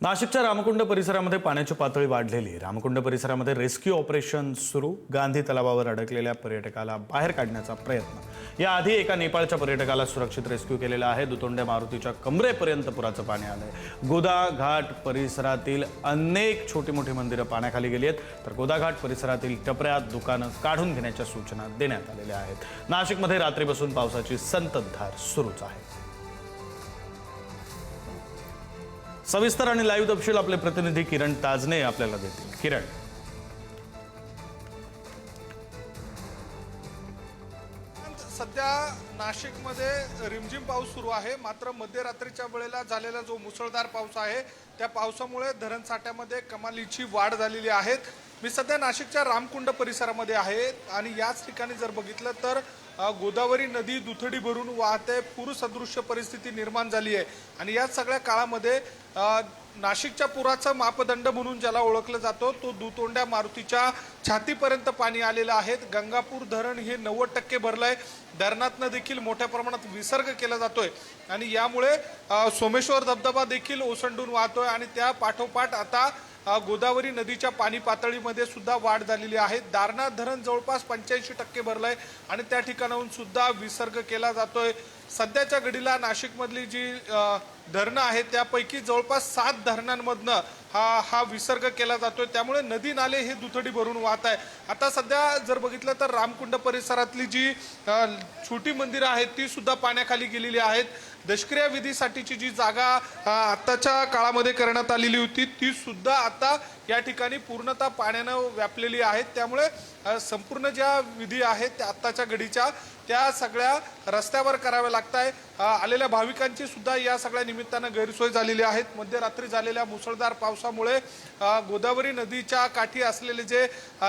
नाशिकच्या रामकुंड परिसरामध्ये पाण्याची पातळी वाढलेली. रामकुंड परिसरामध्ये रेस्क्यू ऑपरेशन सुरू. गांधी तलावावर अडकलेल्या पर्यटकाला बाहेर काढण्याचा प्रयत्न. याआधी एका नेपाळच्या पर्यटकाला सुरक्षित रेस्क्यू केलेला आहे. दुतोंड्या मारुतीच्या कमरेपर्यंत पुराचं पाणी आलंय. गोदा घाट परिसरातील अनेक छोटी मोठी मंदिरं पाण्याखाली गेली आहेत, तर गोदा घाट परिसरातील टपऱ्या दुकानं काढून घेण्याच्या सूचना देण्यात आलेल्या आहेत. नाशिकमध्ये रात्रीपासून पावसाची संततधार सुरूच आहे. सविस्तर आणि लाईव्ह तपशील आपले प्रतिनिधी किरण ताजने आपल्याला देतील. किरण, सध्या नाशिकमध्ये रिमझिम पाऊस सुरू आहे. मात्र मध्यरात्रीच्या वेळेला झालेला जो मुसळधार पाऊस आहे त्या पावसामुळे धरण साठ्यामध्ये कमालीची वाढ झालेली आहे. मी सध्या नाशिकच्या रामकुंड परिसरामध्ये आहे आणि याच ठिकाणी जर बघितलं तर गोदावरी नदी दुथडी भरून वाहते. पूरसदृश्य परिस्थिती निर्माण झाली आहे आणि या सगळ्या काळामध्ये नाशिकच्या पुराचा मापदंड म्हणून ज्याला ओळखलं जातो तो दुतोंड्या मारुतीच्या छातीपर्यंत पाणी आलेलं आहे. गंगापूर धरण हे 90% भरलंय. धरणातनं देखील मोठ्या प्रमाणात विसर्ग केला जातोय आणि यामुळे सोमेश्वर धबधबा देखील ओसंडून वाहतोय आणि त्या पाठोपाठ आता गोदावरी नदीच्या पाणी पातळीमध्ये सुद्धा वाढ झालेली आहे. दारणा धरण जवळपास 85% भरलंय आणि त्या ठिकाणाहून सुद्धा विसर्ग केला जातोय. सध्याच्या घडीला नाशिकमधली जी धरणं आहेत त्यापैकी जवळपास 7 धरणांमधनं हा विसर्ग केला जातोय. त्यामुळे नदी नाले हे दुथडी भरून वाहत आहे. आता सध्या जर बघितलं तर रामकुंड परिसरातली जी छोटी मंदिरं आहेत ती सुद्धा पाण्याखाली गेलेली आहेत. दशक्रिया विधीसाठीची जी जागा आत्ताच्या काळामध्ये करण्यात आलेली होती ती सुद्धा आता या ठिकाणी पूर्णतः पाण्यानं व्यापलेली आहेत. त्यामुळे संपूर्ण ज्या विधी आहेत त्या आत्ताच्या घडीच्या त्या सगळ्या रस्त्यावर कराव्या लागत आहे. आलेल्या भाविकांची सुद्धा या सगळ्या निमित्तानं गैरसोय झालेली आहेत. मध्यरात्री झालेल्या मुसळधार पावसामुळे गोदावरी नदीच्या काठी असलेले जे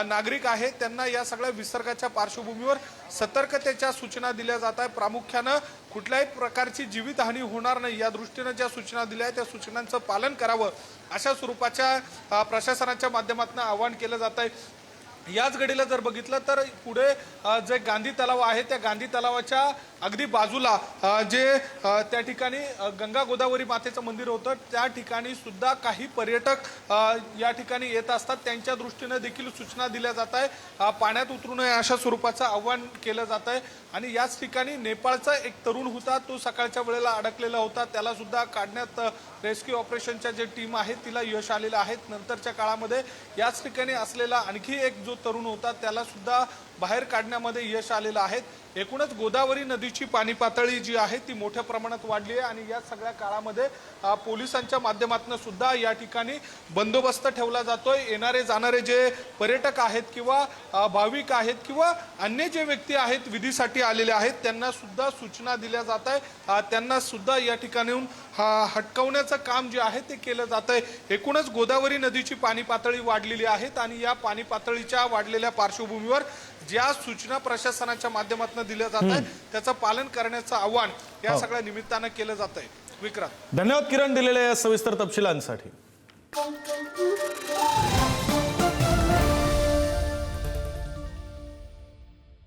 नागरिक आहेत त्यांना या सगळ्या विसर्गाच्या पार्श्वभूमीवर सतर्कतेच्या सूचना दिल्या जात आहेत. प्रामुख्यानं कुठल्याही प्रकारची जीवितहानी होणार नाही या दृष्टीनं ज्या सूचना दिल्या आहेत त्या सूचनांचं पालन करावं अशा स्वरूपाच्या प्रशासनाच्या माध्यमातून आवाहन केलं जात आहे. याच घडीला जर बघितलं तर पुढे जे गांधी तलाव आहे त्या गांधी तलावाच्या अगदी बाजूला जे त्या ठिकाणी गंगा गोदावरी मातेचं मंदिर होतं त्या ठिकाणी सुद्धा काही पर्यटक या ठिकाणी येत असतात. त्यांच्या दृष्टीने देखील सूचना दिल्या जात आहे. पाण्यात उतरू नये अशा स्वरूपाचं आव्हान केलं जात आहे. आणि याच ठिकाणी नेपाळचा एक तरुण होता तो सकाळच्या वेळेला अडकलेला होता. त्याला सुद्धा काढण्यात रेस्क्यू ऑपरेशनच्या जे टीम आहे तिला यश आलेलं आहे. नंतरच्या काळामध्ये याच ठिकाणी असलेला आणखी एक जो तरुण होता त्याला सुद्धा बाहेर काढण्यामध्ये यश आलेलं आहे. एकूणच गोदावरी नदीची पाणी पातळी जी आहे ती मोठ्या प्रमाणात वाढली आहे आणि या सगळ्या काळामध्ये पोलिसांच्या माध्यमातून सुद्धा या ठिकाणी बंदोबस्त ठेवला जातोय. येणारे जाणारे जे पर्यटक आहेत किंवा भाविक आहेत किंवा अन्य जे व्यक्ती आहेत विधीसाठी आलेले आहेत त्यांना सुद्धा सूचना दिल्या जात आहे. त्यांना सुद्धा या ठिकाणून हटकवण्याचं काम जे आहे ते केलं जात आहे. एकूणच गोदावरी नदीची पाणी पातळी वाढलेली आहे आणि या पाणी पातळीच्या वाढलेल्या पार्श्वभूमीवर ज्या सूचना प्रशासनाच्या माध्यमातून दिल्या जात आहे त्याचं पालन करण्याचं आव्हान या सगळ्या निमित्तानं केलं जात आहे. विक्रांत, धन्यवाद किरण दिलेल्या या सविस्तर तपशिलांसाठी.